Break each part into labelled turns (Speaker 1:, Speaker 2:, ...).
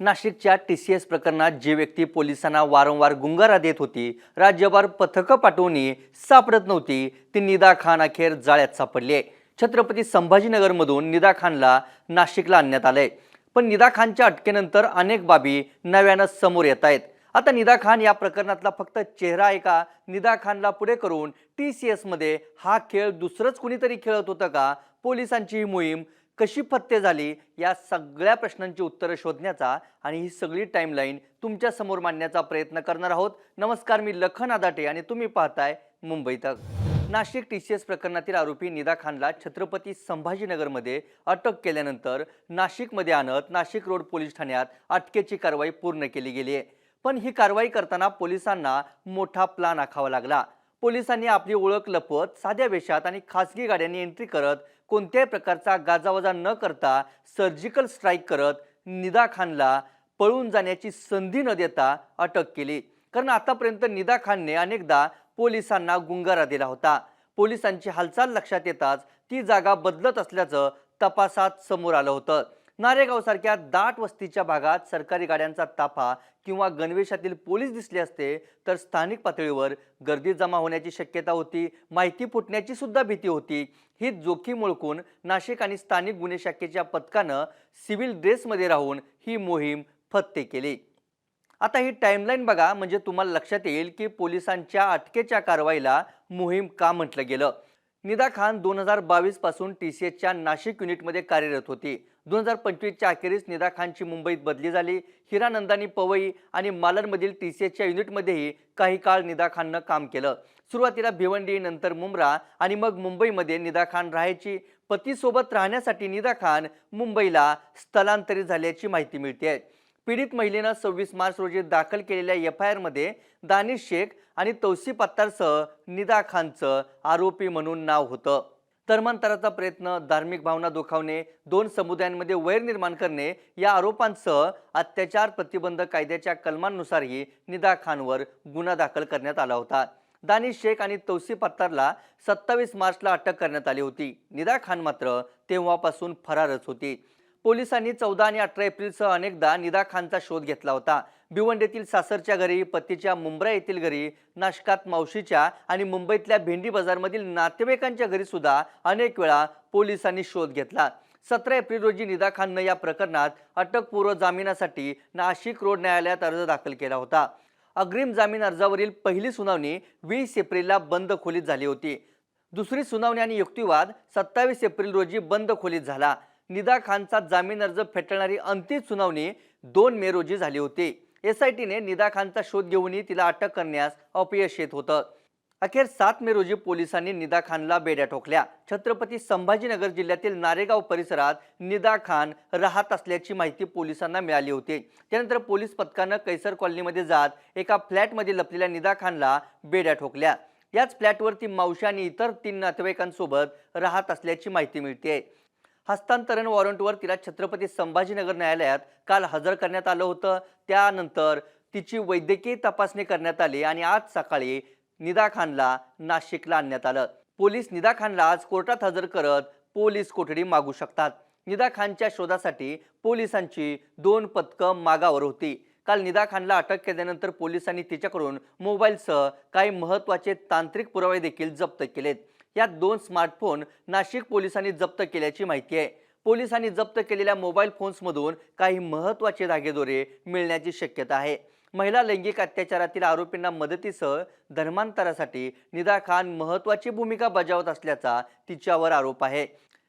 Speaker 1: नाशिकच्या TCS प्रकरणात जी व्यक्ती पोलिसांना वारंवार गुंगारा देत होती, राज्यभर पथकं पाठवूनही सापडत नव्हती, ती निदा खान अखेर जाळ्यात सापडली आहे। छत्रपती संभाजीनगरमधून निदा खानला नाशिकला आणण्यात आलंय। पण निदा खानच्या अटकेनंतर अनेक बाबी नव्यानं समोर येत आहेत। आता निदा खान या प्रकरणातला फक्त चेहरा आहे का? निदा खानला पुढे करून TCS मध्ये हा खेळ दुसरंच कुणीतरी खेळत होतं का? पोलिसांची ही मोहीम कशी फत्ते झाली, या सगळ्या प्रश्नांची उत्तरं शोधण्याचा आणि ही सगळी टाइमलाईन तुमच्या समोर मांडण्याचा प्रयत्न करणार आहोत। नमस्कार, मी लखन आदाटे आणि तुम्ही पाहताय मुंबई तक। नाशिक TCS प्रकरणातील आरोपी निदा खानला छत्रपती संभाजीनगरमध्ये अटक केल्यानंतर नाशिकमध्ये आणत नाशिक रोड पोलीस ठाण्यात अटकेची कारवाई पूर्ण केली गेली आहे। पण ही कारवाई करताना पोलिसांना मोठा प्लान आखावा लागला। पोलिसांनी आपली ओळख लपवत साध्या वेशात आणि खासगी गाड्यांनी एंट्री करत कोणत्याही प्रकारचा गाजावाजा न करता सर्जिकल स्ट्राईक करत निदा खानला पळून जाण्याची संधी न देता अटक केली। कारण आतापर्यंत निदा खानने अनेकदा पोलिसांना गुंगारा दिला होता। पोलिसांची हालचाल लक्षात येताच ती जागा बदलत असल्याचं तपासात समोर आलं होतं। नारेगाव सारख्या दाट वस्तीच्या भागात सरकारी गाड्यांचा ताफा किंवा गणवेशातील पोलीस दिसले असते तर स्थानिक पातळीवर गर्दी जमा होण्याची शक्यता होती, माहिती फुटण्याची सुद्धा भीती होती। ही जोखीम ओळखून नाशिक आणि स्थानिक गुन्हे शाखेच्या पथकानं सिव्हिल ड्रेसमध्ये राहून ही मोहीम फत्ते केली। आता ही टाइमलाईन बघा, म्हणजे तुम्हाला लक्षात येईल की पोलिसांच्या अटकेच्या कारवाईला मोहीम का म्हटलं गेलं। निदा खान 2022 पासून TCSच्या नाशिक युनिटमध्ये कार्यरत होती। 2025च्या अखेरीस निदा खानची मुंबईत बदली झाली। हिरानंदानी पवई आणि मालनमधील TCSच्या युनिटमध्येही काही काळ निदा खाननं काम केलं। सुरुवातीला भिवंडी, नंतर मुंब्रा आणि मग मुंबईमध्ये निदा खान राहायची। पतीसोबत राहण्यासाठी निदा खान मुंबईला स्थलांतरित झाल्याची माहिती मिळते। पीडित महिलेनं 26 मार्च रोजी दाखल केलेल्या FIR मध्ये दानिश शेख आणि तौसिफ अत्तारसह निदा खानचं आरोपी म्हणून नाव होतं। धर्मांतराचा प्रयत्न, धार्मिक भावना दुखावणे, दोन समुदायांमध्ये वैर निर्माण करणे या आरोपांसह अत्याचार प्रतिबंध कायद्याच्या कलमांनुसारही निदा खानवर गुन्हा दाखल करण्यात आला होता। दानिश शेख आणि तौसिफ अत्तारला 27 मार्चला अटक करण्यात आली होती। निदा खान मात्र तेव्हापासून फरारच होती। पोलिसांनी 14 आणि 18 एप्रिलसह अनेकदा निदा खानचा शोध घेतला होता। भिवंडीतील सासरच्या घरी, पतीच्या मुंब्रा येथील घरी, नाशकात मावशीच्या आणि मुंबईतल्या भेंडी बाजारमधील नातेवाईकांच्या घरी सुद्धा अनेक वेळा पोलिसांनी शोध घेतला। 17 एप्रिल रोजी निदा खाननं या प्रकरणात अटकपूर्व जामिनासाठी नाशिक रोड न्यायालयात अर्ज दाखल केला होता। अग्रिम जामीन अर्जावरील पहिली सुनावणी 20 एप्रिलला बंद खोलीत झाली होती। दुसरी सुनावणी आणि युक्तिवाद 27 एप्रिल रोजी बंद खोलीत झाला। निदा खानचा जामीन अर्ज फेटाळणारी अंतिम सुनावणी 2 मे रोजी झाली होती। SITने निदा खानचा शोध घेऊनही तिला अटक करण्यास अपयश येत होतं। अखेर 7 मे रोजी पोलिसांनी निदा खानला बेड्या ठोकल्या। छत्रपती संभाजीनगर जिल्ह्यातील नारेगाव परिसरात निदा खान राहत असल्याची माहिती पोलिसांना मिळाली होती। त्यानंतर पोलीस पथकानं कैसर कॉलनीमध्ये जात एका फ्लॅटमध्ये लपलेल्या निदा खानला बेड्या ठोकल्या। याच फ्लॅटवरती मावशी आणि इतर 3 नातेवाईकांसोबत राहत असल्याची माहिती मिळते। हस्तांतरण वॉरंटवर तिला छत्रपती संभाजीनगर न्यायालयात काल हजर करण्यात आलं होतं। त्यानंतर तिची वैद्यकीय तपासणी करण्यात आली आणि आज सकाळी निदा खानला नाशिकला आणण्यात आलं। पोलीस निदा खानला आज कोर्टात हजर करत पोलीस कोठडी मागू शकतात। निदा खानच्या शोधासाठी पोलिसांची 2 पथकं मागावर होती। काल निदा खानला अटक केल्यानंतर पोलिसांनी तिच्याकडून मोबाईलसह काही महत्त्वाचे तांत्रिक पुरावे देखील जप्त केलेत। यात 2 स्मार्टफोन नाशिक पोलिसांनी जप्त केल्याची माहिती आहे। पोलिसांनी जप्त केलेल्या मोबाईल फोन्समधून काही महत्त्वाचे धागेदोरे मिळण्याची शक्यता आहे। महिला लैंगिक अत्याचारातील आरोपींना मदतीसह धर्मांतरासाठी निदा खान महत्त्वाची भूमिका बजावत असल्याचा तिच्यावर आरोप आहे।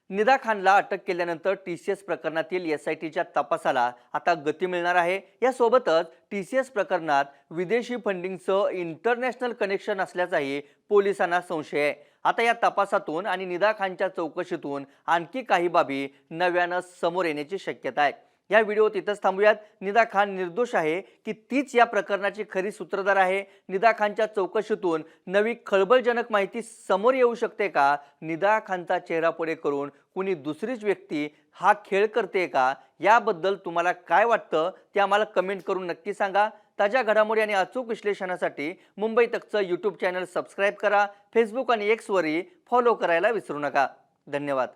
Speaker 1: निदा खानला अटक केल्यानंतर TCS प्रकरणातील SITच्या तपासाला आता गती मिळणार आहे। यासोबतच TCS प्रकरणात विदेशी फंडिंगसह इंटरनॅशनल कनेक्शन असल्याचाही पोलिसांना संशय आहे। आता या तपासातून आणि निदा खानच्या चौकशीतून आणखी काही बाबी नव्यानं समोर येण्याची शक्यता आहे। या व्हिडिओत इथंच थांबूयात। निदा खान निर्दोष आहे की तीच या प्रकरणाची खरी सूत्रधार आहे? निदा खानच्या चौकशीतून नवी खळबळजनक माहिती समोर येऊ शकते का? निदा खानचा चेहरा पुढे करून कुणी दुसरीच व्यक्ती हा खेळ करते का? याबद्दल तुम्हाला काय वाटतं ते आम्हाला कमेंट करून नक्की सांगा। ताज्या घडामोडी आणि अचूक विश्लेषणासाठी मुंबई तकचं YouTube चॅनल सबस्क्राइब करा। फेसबुक आणि X वरही फॉलो करायला विसरू नका। धन्यवाद।